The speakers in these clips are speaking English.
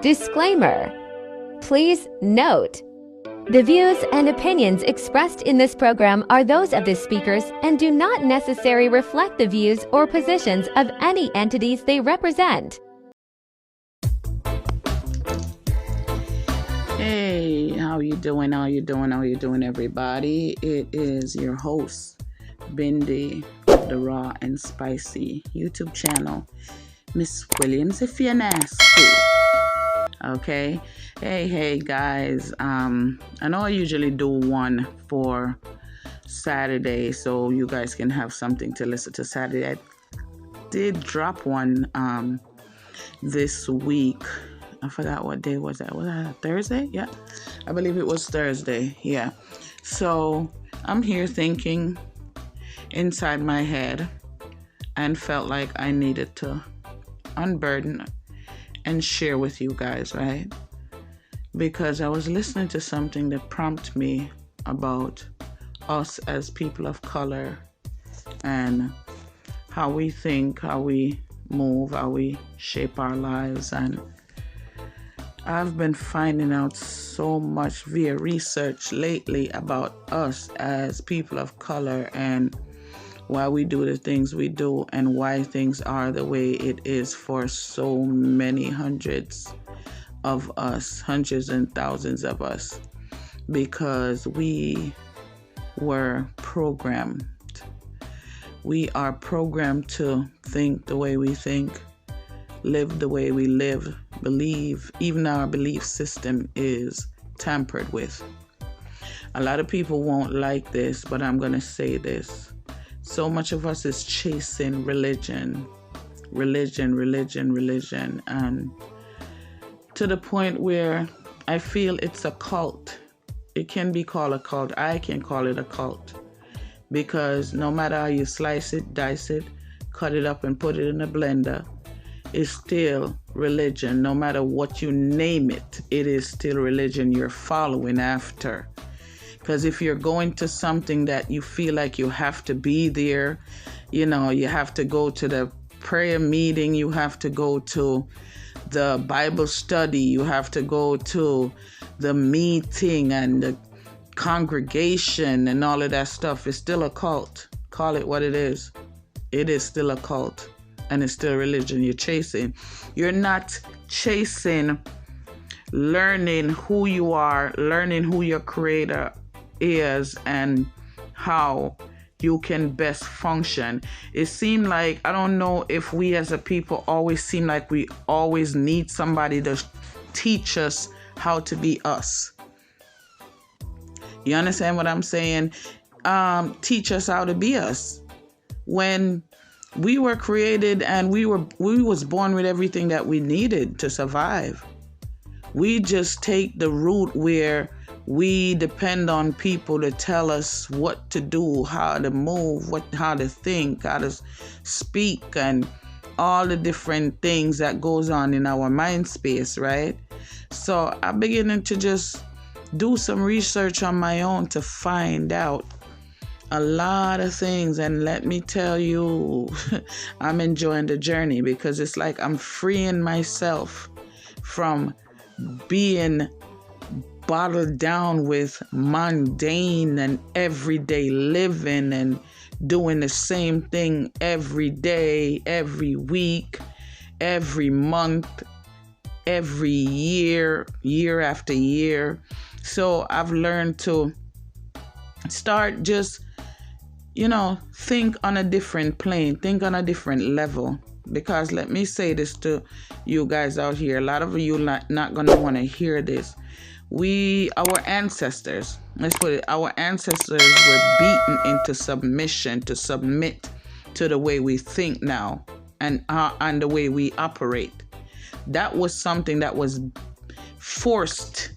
Disclaimer. Please note, the views and opinions expressed in this program are those of the speakers and do not necessarily reflect the views or positions of any entities they represent. Hey, how you doing? How you doing, everybody? It is your host, Bindi of the Raw and Spicy YouTube channel, Miss Williams, if you're nasty. Okay. Hey, guys. I know I usually do one for Saturday, so you guys can have something to listen to Saturday. I did drop one this week. I forgot what day was that. Was that Thursday? Yeah, I believe it was Thursday. Yeah. So I'm here thinking inside my head and felt like I needed to unburden and share with you guys, right? Because I was listening to something that prompted me about us as people of color and how we think, how we move, how we shape our lives. And I've been finding out so much via research lately about us as people of color and why we do the things we do and why things are the way it is for so many hundreds and thousands of us, because we were programmed. We are programmed to think the way we think, live the way we live, believe. Even our belief system is tampered with. A lot of people won't like this, but I'm going to say this. So much of us is chasing religion, and to the point where I feel it's a cult. It can be called a cult. I can call it a cult, because no matter how you slice it, dice it, cut it up and put it in a blender, it's still religion. No matter what you name it, it is still religion you're following after. Because if you're going to something that you feel like you have to be there, you have to go to the prayer meeting, you have to go to the Bible study, you have to go to the meeting and the congregation and all of that stuff, it's still a cult. Call it what it is. It is still a cult, and it's still religion you're chasing. You're not chasing learning who you are, learning who your creator is and how you can best function. It seemed like, I don't know if we as a people always seem like we always need somebody to teach us how to be us. You understand what I'm saying? Teach us how to be us. When we were created and we was born with everything that we needed to survive. We just take the route where we depend on people to tell us what to do, how to move, how to think, how to speak, and all the different things that goes on in our mind space, right? So I'm beginning to just do some research on my own to find out a lot of things. And let me tell you, I'm enjoying the journey, because it's like I'm freeing myself from being bottled down with mundane and everyday living and doing the same thing every day, every week, every month, every year after year. So I've learned to start just, think on a different plane, think on a different level. Because let me say this to you guys out here, a lot of you not going to want to hear this. Our ancestors, let's put it, our ancestors were beaten into submission to submit to the way we think now and the way we operate. That was something that was forced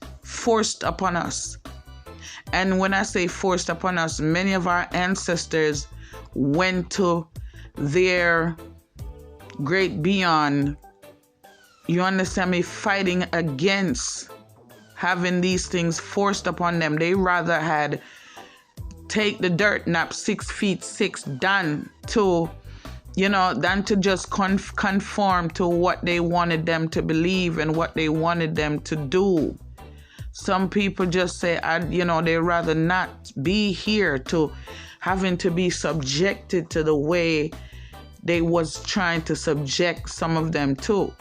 upon us. And when I say forced upon us, many of our ancestors went to their great beyond, you understand me, fighting against having these things forced upon them. They rather had take the dirt nap 6 feet 6 done to than to just conform to what they wanted them to believe and what they wanted them to do. Some people just say, they rather not be here to having to be subjected to the way they was trying to subject some of them to.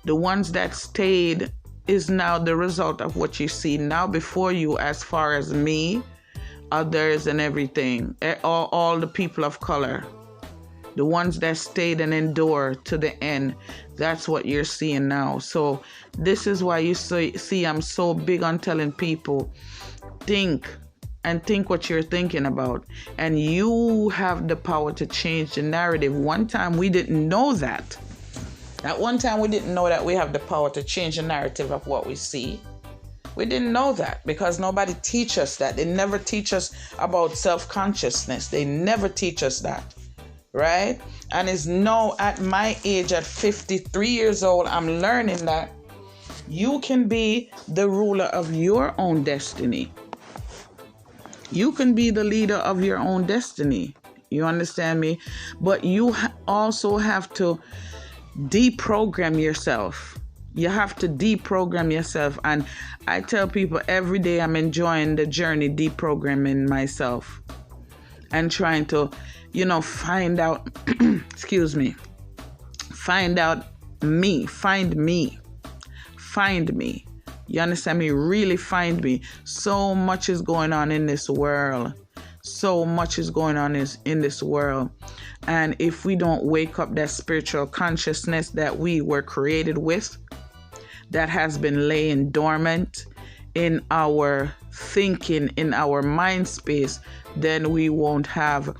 The ones that stayed is now the result of what you see now before you, as far as me, others and everything, all the people of color. The ones that stayed and endured to the end, that's what you're seeing now. So this is why you see I'm so big on telling people, think what you're thinking about. And you have the power to change the narrative. One time we didn't know that. At one time we didn't know that we have the power to change the narrative of what we see. We didn't know that because nobody teach us that. They never teach us about self-consciousness. They never teach us that. Right? And it's now at my age, at 53 years old, I'm learning that you can be the ruler of your own destiny. You can be the leader of your own destiny. You understand me? But you also have to deprogram yourself. You have to deprogram yourself. And I tell people every day I'm enjoying the journey, deprogramming myself and trying to find out, find out me, find me. You understand me? Really find me. So much is going on in this world. In this world. And if we don't wake up that spiritual consciousness that we were created with, that has been laying dormant in our thinking, in our mind space, then we won't have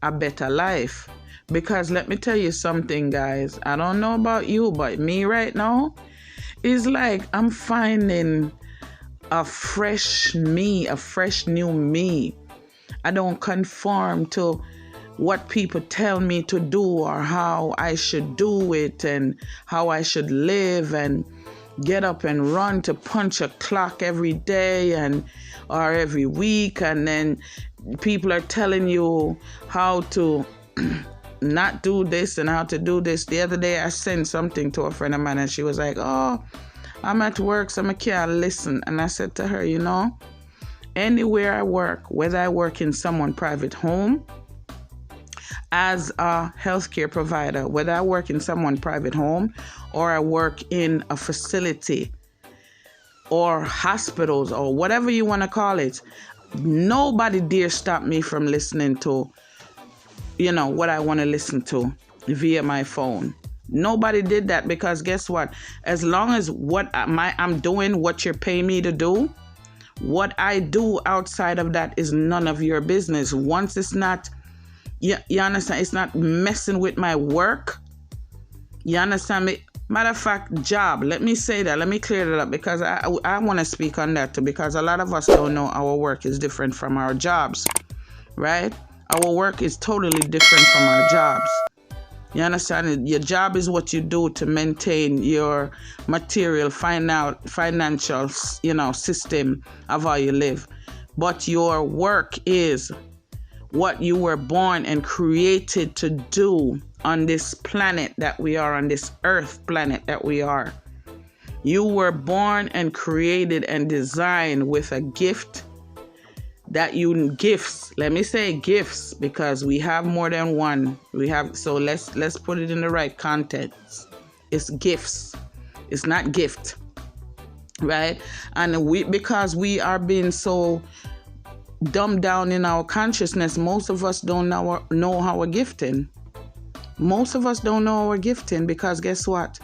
a better life. Because let me tell you something, guys. I don't know about you, but me right now is like I'm finding a fresh me, a fresh new me. I don't conform to what people tell me to do or how I should do it and how I should live and get up and run to punch a clock every day or every week, and then people are telling you how to not do this and how to do this. The other day I sent something to a friend of mine and she was like, oh, I'm at work so I can't listen. And I said to her, anywhere I work, whether I work in someone's private home as a healthcare provider, whether I work in someone's private home or I work in a facility or hospitals or whatever you want to call it, nobody dare stop me from listening to, what I want to listen to via my phone. Nobody did that, because guess what? As long as I'm doing what you're paying me to do, what I do outside of that is none of your business. Once it's not, you understand, it's not messing with my work. You understand me? Matter of fact, job. Let me say that. Let me clear that up, because I want to speak on that too, because a lot of us don't know our work is different from our jobs, right? Our work is totally different from our jobs. You understand? Your job is what you do to maintain your material, financial, system of how you live. But your work is what you were born and created to do on this planet that we are, on this earth planet that we are. You were born and created and designed with a gift let me say gifts, because we have more than one. So let's put it in the right context. It's gifts. It's not gift. Right? And because we are being so dumbed down in our consciousness, most of us don't know our gifting. Most of us don't know our gifting, because guess what?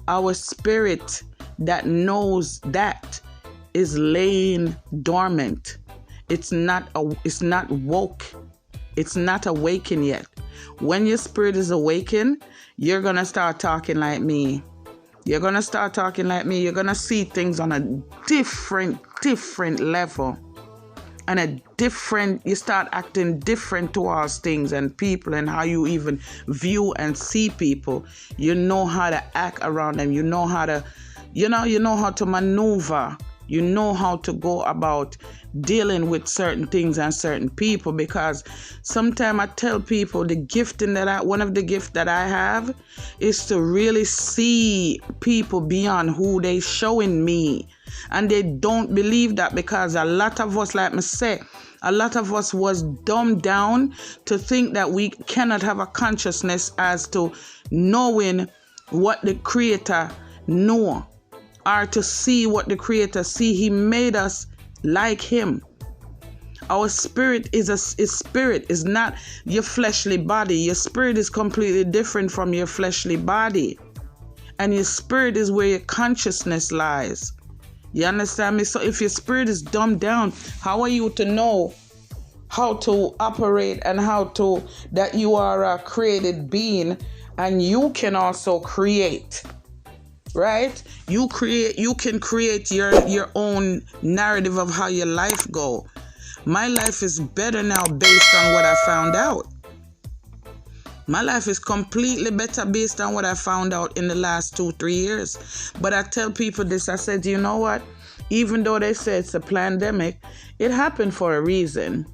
Our spirit that knows that is laying dormant. It's not woke. It's not awakened yet. When your spirit is awakened, you're going to start talking like me. You're going to start talking like me. You're going to see things on a different level. And you start acting different towards things and people, and how you even view and see people. You know how to act around them. You know how to maneuver You know how to go about dealing with certain things and certain people, because sometimes I tell people one of the gifts that I have is to really see people beyond who they showing me. And they don't believe that, because a lot of us, like me say, a lot of us was dumbed down to think that we cannot have a consciousness as to knowing what the Creator know, or to see what the Creator see. He made us like Him. Our spirit is spirit, is not your fleshly body. Your spirit is completely different from your fleshly body. And your spirit is where your consciousness lies. You understand me? So if your spirit is dumbed down, how are you to know how to operate and that you are a created being and you can also create? Right? You can create your own narrative of how your life go. My life is better now based on what I found out. My life is completely better based on what I found out in the last 2-3 years. But I tell people this, I said, you know what? Even though they say it's a pandemic, it happened for a reason.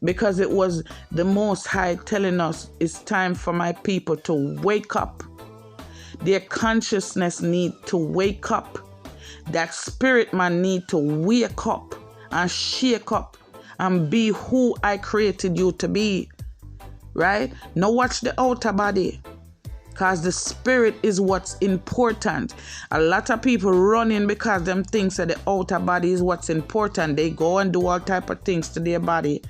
Because it was the Most High telling us it's time for my people to wake up. Their consciousness need to wake up. That spirit man need to wake up and shake up and be who I created you to be. Right? Now watch the outer body, because the spirit is what's important. A lot of people running because them thinks that the outer body is what's important. They go and do all type of things to their body.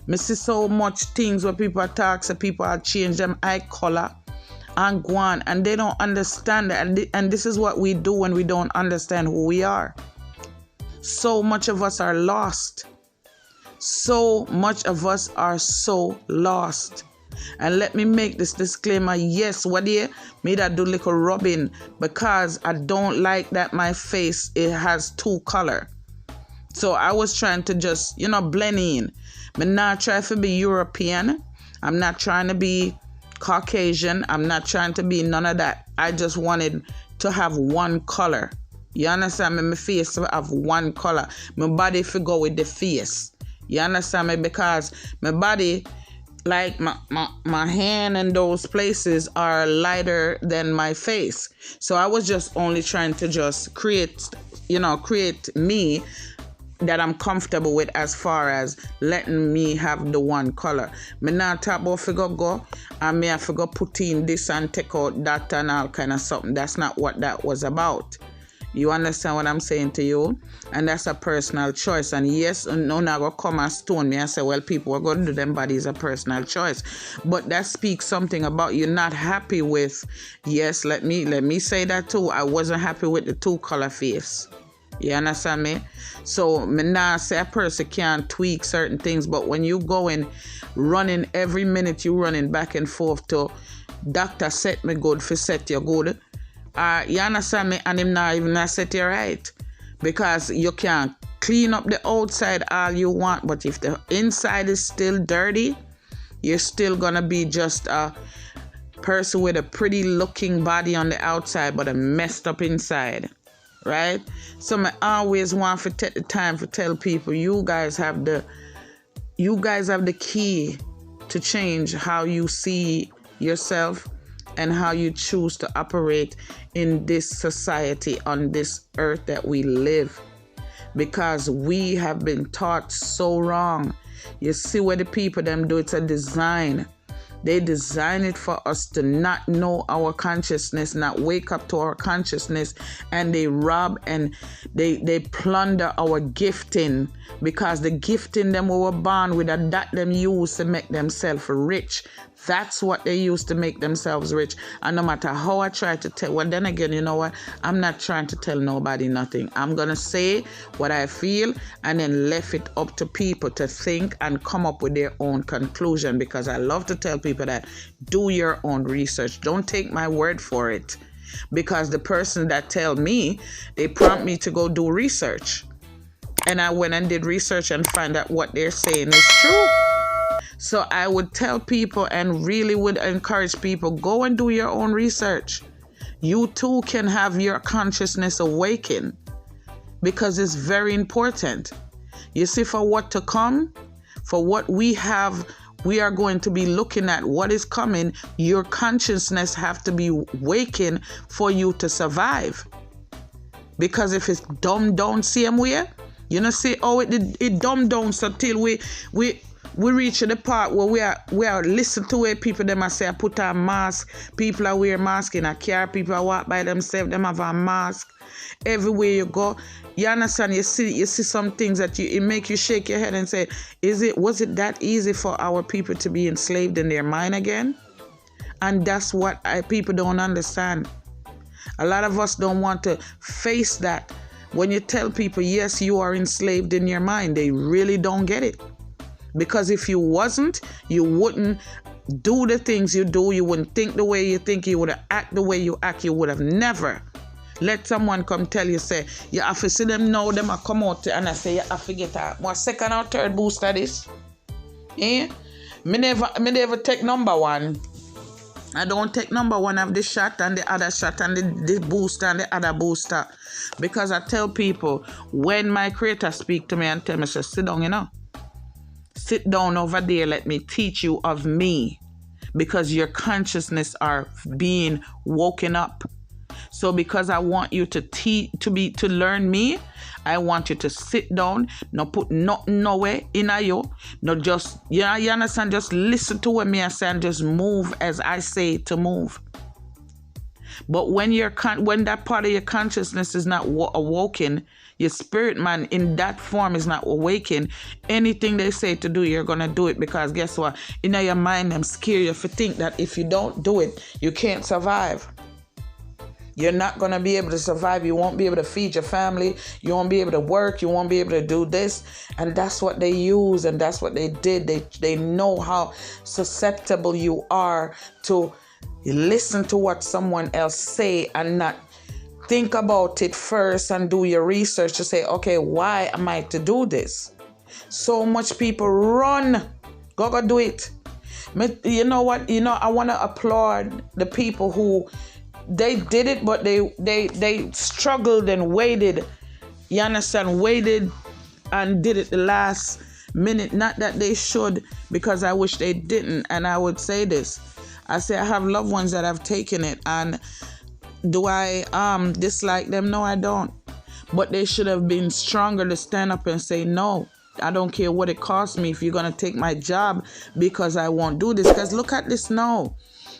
Me see so much things where people talk, so people are change them eye color and go on, and they don't understand that. And this is what we do when we don't understand who we are. So much of us are lost. So much of us are so lost. And let me make this disclaimer. Yes, what do you me that do little rubbing, because I don't like that my face, it has 2 color. So I was trying to just, blend in. I'm not trying to be European. I'm not trying to be Caucasian. I'm not trying to be none of that. I just wanted to have one color. You understand me? My face to have one color. My body to go with the face. You understand me? Because my body, like my hand and those places are lighter than my face. So I was just only trying to just create me that I'm comfortable with, as far as letting me have the one color. Me not talk about figure go and me have to go put in this and take out that and all kind of something. That's not what that was about. You understand what I'm saying to you? And that's a personal choice. And yes, no one go come and stone me and say, well, people are going to do them, but it's a personal choice. But that speaks something about you not happy with, yes, let me say that too. I wasn't happy with the 2 color face. You understand me? So me not say a person can't tweak certain things, but when you going running every minute, you running back and forth to doctor set me good for set you good. You understand me? And him not even set you right. Because you can clean up the outside all you want, but if the inside is still dirty, you're still gonna be just a person with a pretty looking body on the outside, but a messed up inside. Right? So I always want to take the time to tell people, you guys have the key to change how you see yourself and how you choose to operate in this society, on this earth that we live. Because we have been taught so wrong. You see what the people them do, it's a design. They design it for us to not know our consciousness, not wake up to our consciousness, and they rob and they plunder our gifting, because the gifting them we were born with, that them use to make themselves rich. That's what they use to make themselves rich. And no matter how I try to tell, well, then again, you know what? I'm not trying to tell nobody nothing. I'm going to say what I feel and then left it up to people to think and come up with their own conclusion, because I love to tell people that do your own research. Don't take my word for it, because the person that tell me, they prompt me to go do research. And I went and did research and find out what they're saying is true. So I would tell people and really would encourage people, go and do your own research. You too can have your consciousness awaken. because it's very important. You see, for what to come, for what we have, we are going to be looking at what is coming. Your consciousness have to be waking for you to survive. Because if it's dumbed down same way, you know, see how it dumbed down so till we reach the part where we are listen to it. People them a say I put on mask. People are wear mask in a car. People are walk by themselves. Them have a mask. Everywhere you go, you understand. You see some things that it make you shake your head and say, was it that easy for our people to be enslaved in their mind again? And that's what people don't understand. A lot of us don't want to face that. When you tell people, yes, you are enslaved in your mind, they really don't get it. Because if you wasn't, you wouldn't do the things you do. You wouldn't think the way you think. You would have act the way you act. You would have never let someone come tell you, say, you have to see them now, them a come out and I say, you have to get a second or third booster this. Eh? Me never take number one. I don't take number one of the shot and the other shot and the booster and the other booster. Because I tell people, when my creator speak to me and tell me, say, sit down, you know. Sit down over there, let me teach you of me. Because your consciousness are being woken up. So because I want you to learn me, I want you to sit down, no put nothing nowhere in you, no just, you understand, just listen to what me I say and just move as I say to move. But when that part of your consciousness is not awoken, your spirit man in that form is not awakened, anything they say to do, you're going to do it, because guess what? In your mind, them scare you to think that if you don't do it, you can't survive. You're not going to be able to survive. You won't be able to feed your family. You won't be able to work. You won't be able to do this. And that's what they use, and that's what they did. They know how susceptible you are to listen to what someone else say and not think about it first and do your research to say, okay, why am I to do this? So much people run. Go do it. You know what? I want to applaud the people who they did it, but they struggled and waited. You understand? Waited and did it the last minute. Not that they should, because I wish they didn't. And I would say this. I say I have loved ones that have taken it, and do I dislike them? No, I don't. But they should have been stronger to stand up and say, no, I don't care what it costs me if you're going to take my job, because I won't do this. Because look at this now.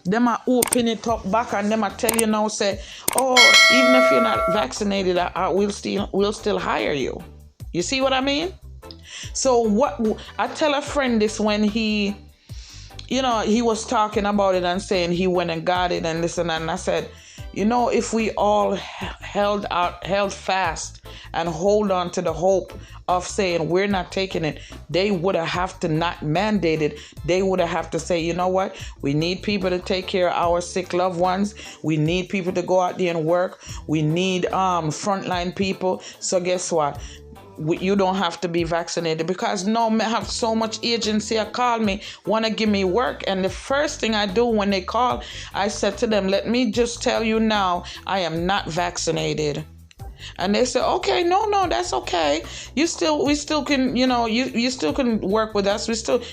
Them are open it up back and them are tell you now, say, oh, even if you're not vaccinated, we'll still hire you. You see what I mean? So what I tell a friend this when he was talking about it and saying he went and got it and listen, and I said, if we all held fast and hold on to the hope of saying we're not taking it, they would have to not mandate it. They would have to say, you know what? We need people to take care of our sick loved ones. We need people to go out there and work. We need frontline people. So guess what? You don't have to be vaccinated, because I have so much agency. Call me, want to give me work. And the first thing I do when they call, I said to them, let me just tell you now, I am not vaccinated. And they say, okay, no, that's okay. We still can, you still can work with us.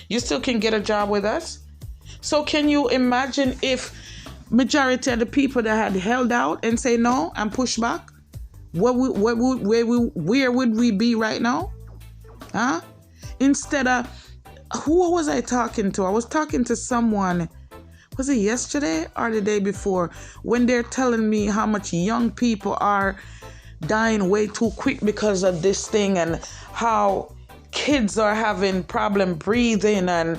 You still can get a job with us. So can you imagine if majority of the people that had held out and say no and push back? Where would we be right now? Huh? Instead of, who was I talking to? I was talking to someone, was it yesterday or the day before, when they're telling me how much young people are dying way too quick because of this thing, and how kids are having problem breathing, and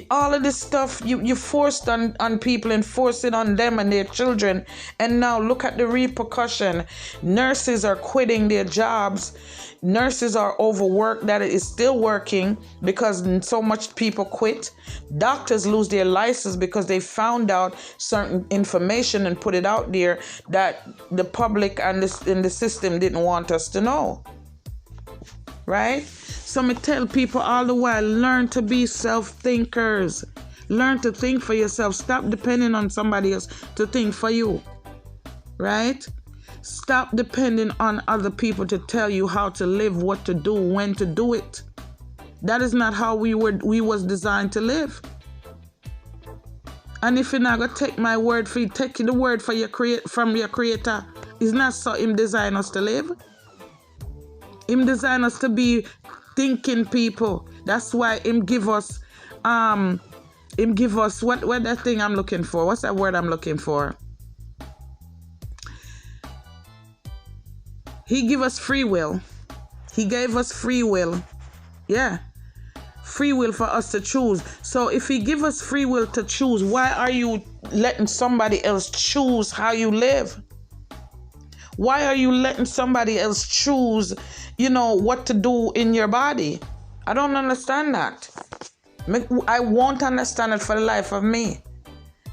all of this stuff you forced on people and force it on them and their children. And now look at the repercussion. Nurses are quitting their jobs. Nurses are overworked that is still working because so much people quit. Doctors lose their license because they found out certain information and put it out there that the public and the system didn't want us to know. Right? So I tell people all the while, learn to be self-thinkers. Learn to think for yourself. Stop depending on somebody else to think for you. Right? Stop depending on other people to tell you how to live, what to do, when to do it. That is not how we was designed to live. And if you're not gonna take my word for you, take the word for from your creator. It's not so him design us to live. Him design us to be thinking people. That's why him give us what that thing I'm looking for. What's that word I'm looking for? He give us free will. He gave us free will. Yeah. Free will for us to choose. So if he give us free will to choose, why are you letting somebody else choose how you live? Why are you letting somebody else choose, what to do in your body? I don't understand that. I won't understand it for the life of me.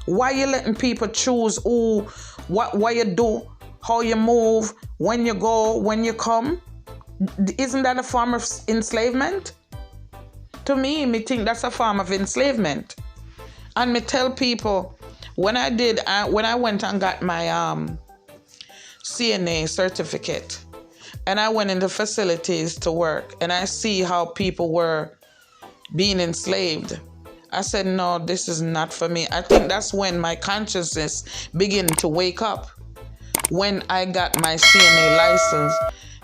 Why you letting people choose what you do, how you move, when you go, when you come? Isn't that a form of enslavement? To me think that's a form of enslavement. And me tell people, when I went and got my CNA certificate, and I went into facilities to work, and I see how people were being enslaved, I said, no, this is not for me. I think that's when my consciousness began to wake up. When I got my CNA license,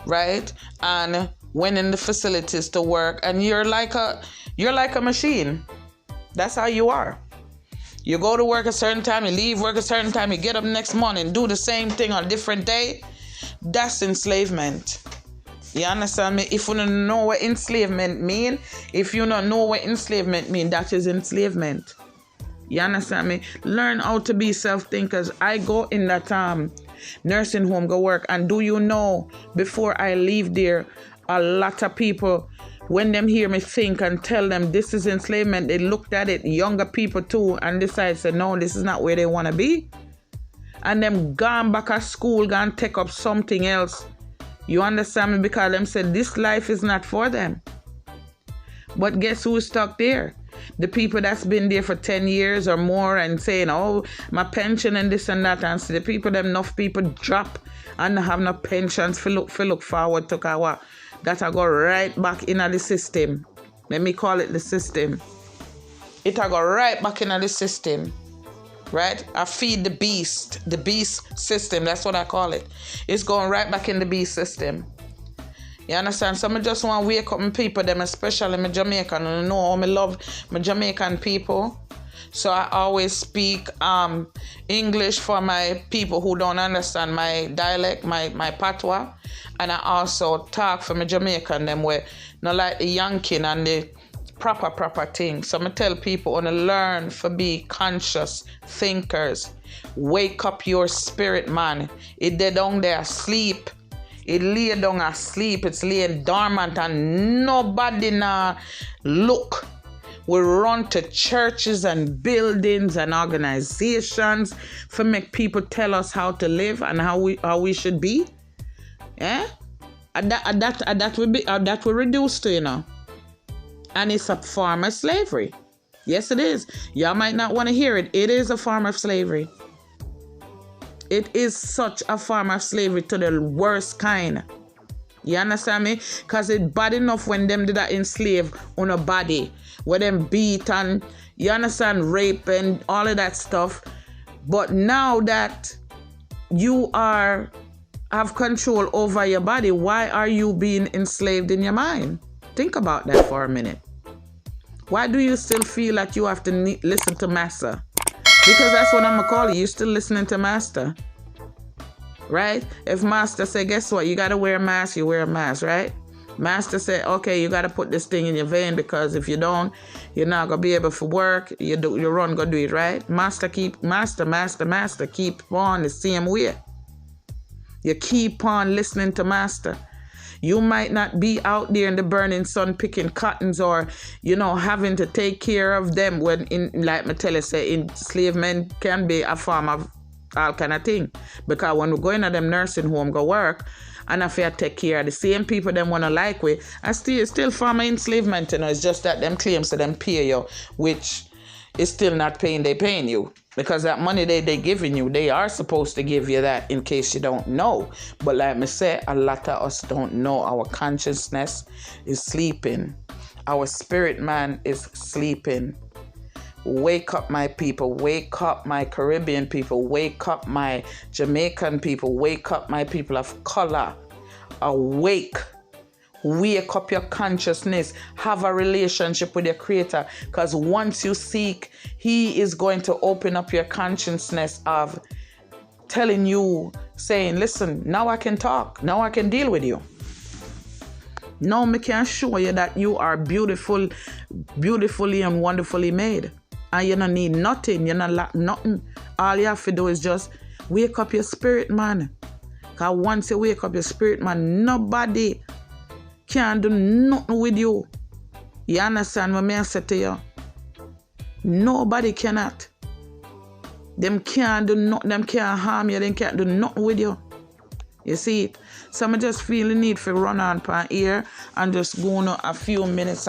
right? And went in the facilities to work, and you're like a machine. That's how you are. You go to work a certain time, you leave work a certain time, you get up next morning, do the same thing on a different day. That's enslavement. You understand me? If you don't know what enslavement mean, that is enslavement. You understand me? Learn how to be self-thinkers. I go in that nursing home, go work, and do you know, before I leave there, a lot of people, when them hear me think and tell them this is enslavement, they looked at it, younger people too, and decided, say, no, this is not where they want to be. And them gone back at school, gone take up something else. You understand me? Because them said this life is not for them. But guess who's stuck there? The people that's been there for 10 years or more and saying, oh, my pension and this and that. And so the people, them enough people drop and have no pensions for look forward to our. That'll go right back into the system. Let me call it the system. It'll go right back into the system. Right? I feed the beast system. That's what I call it. It's going right back in the beast system. You understand? So I just want to wake up my people, them especially my Jamaican. And I know how I love my Jamaican people. So I always speak English for my people who don't understand my dialect, my patois. And I also talk for my Jamaican, them where not like the Yankin and the proper thing. So I tell people, want to learn to be conscious thinkers. Wake up your spirit, man. It dead down there asleep. It lay down asleep. It's laying dormant and nobody now look. We run to churches and buildings and organizations for make people tell us how to live and how we should be. Yeah? And that will reduce to, And it's a form of slavery. Yes, it is. Y'all might not want to hear it. It is a form of slavery. It is such a form of slavery to the worst kind. You understand me? Because it's bad enough when them did that enslave on a body. Where them beat and, you understand, rape and all of that stuff. But now that you have control over your body, why are you being enslaved in your mind? Think about that for a minute. Why do you still feel like you have to listen to Master? Because that's what I'm going to call you. You're still listening to Master. Right? If Master say, guess what? You got to wear a mask, you wear a mask, right? Master said, okay, you got to put this thing in your vein because if you don't, you're not going to be able to work. You run, go do it, right? Master keep on the same way. You keep on listening to Master. You might not be out there in the burning sun picking cottons or, having to take care of them when, like Matella said, enslavement can be a form of all kind of thing. Because when we go into them nursing home, go work, and if you take care of the same people them want to like with, and still form of enslavement, It's just that them claims to them pay you, which, it's still not paying you. Because that money they giving you, they are supposed to give you that in case you don't know. But like me say, a lot of us don't know. Our consciousness is sleeping. Our spirit man is sleeping. Wake up, my people. Wake up, my Caribbean people. Wake up, my Jamaican people. Wake up, my people of color. Awake. Wake up your consciousness. Have a relationship with your Creator. Because once you seek, He is going to open up your consciousness of telling you, saying, listen, now I can talk. Now I can deal with you. Now I can show you that you are beautiful, beautifully and wonderfully made. And you don't need nothing. You don't lack nothing. All you have to do is just wake up your spirit, man. Because once you wake up your spirit, man, nobody can do nothing with you. You understand what I say to you? Nobody cannot. Them can't do nothing. Them can't harm you. They can't do nothing with you. You see it? So I just feel the need for run on per ear and just go on a few minutes,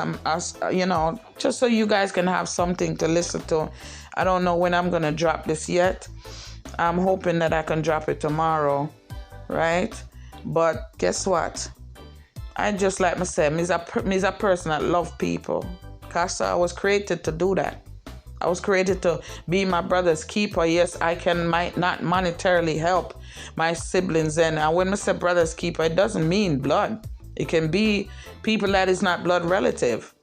just so you guys can have something to listen to. I don't know when I'm going to drop this yet. I'm hoping that I can drop it tomorrow, right? But guess what? I just like myself, me's a person that love people. Because I was created to do that. I was created to be my brother's keeper. Yes, I might not monetarily help my siblings. And when I say brother's keeper, it doesn't mean blood. It can be people that is not blood relative.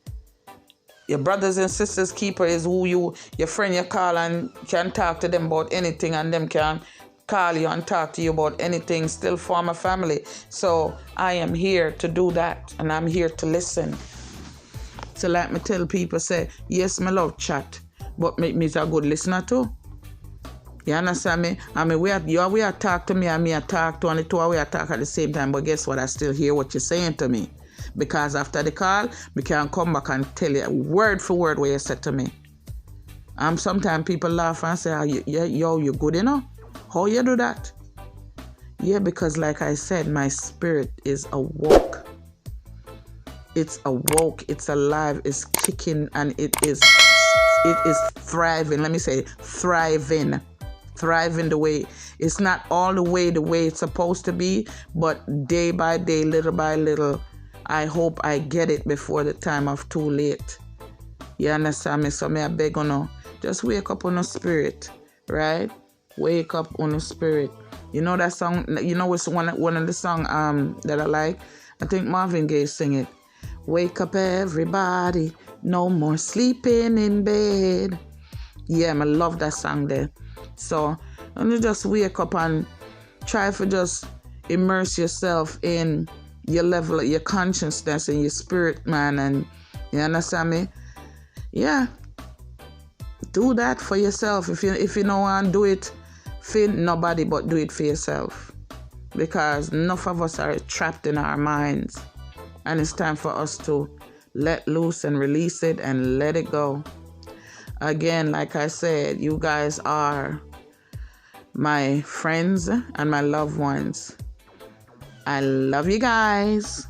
Your brothers and sisters keeper is who your friend you call and can talk to them about anything, and them can call you and talk to you about anything, still form a family. So I am here to do that, and I'm here to listen. So like me tell people, say, yes, me love chat, but me is a good listener too. You understand me? I mean, we are talk to me and me I talk to, and the two of we are talk at the same time, but guess what? I still hear what you're saying to me. Because after the call, we can come back and tell you word for word what you said to me. Sometimes people laugh and say, you good enough? How you do that? Yeah, because like I said, my spirit is awoke. It's awoke, it's alive, it's kicking, and it is thriving. Let me say thriving. Thriving the way, it's not all the way it's supposed to be, but day by day, little by little, I hope I get it before the time of too late. You understand me? So I beg you, just wake up on the spirit, right? Wake up on the spirit. You know that song? You know it's one of the song that I like. I think Marvin Gaye sing it. Wake up everybody, no more sleeping in bed. Yeah, I love that song there. So you just wake up and try to just immerse yourself in your level of your consciousness and your spirit, man. And you understand me? Yeah. Do that for yourself. If you don't want to do it for nobody, but do it for yourself. Because enough of us are trapped in our minds. And it's time for us to let loose and release it and let it go. Again, like I said, you guys are my friends and my loved ones. I love you guys.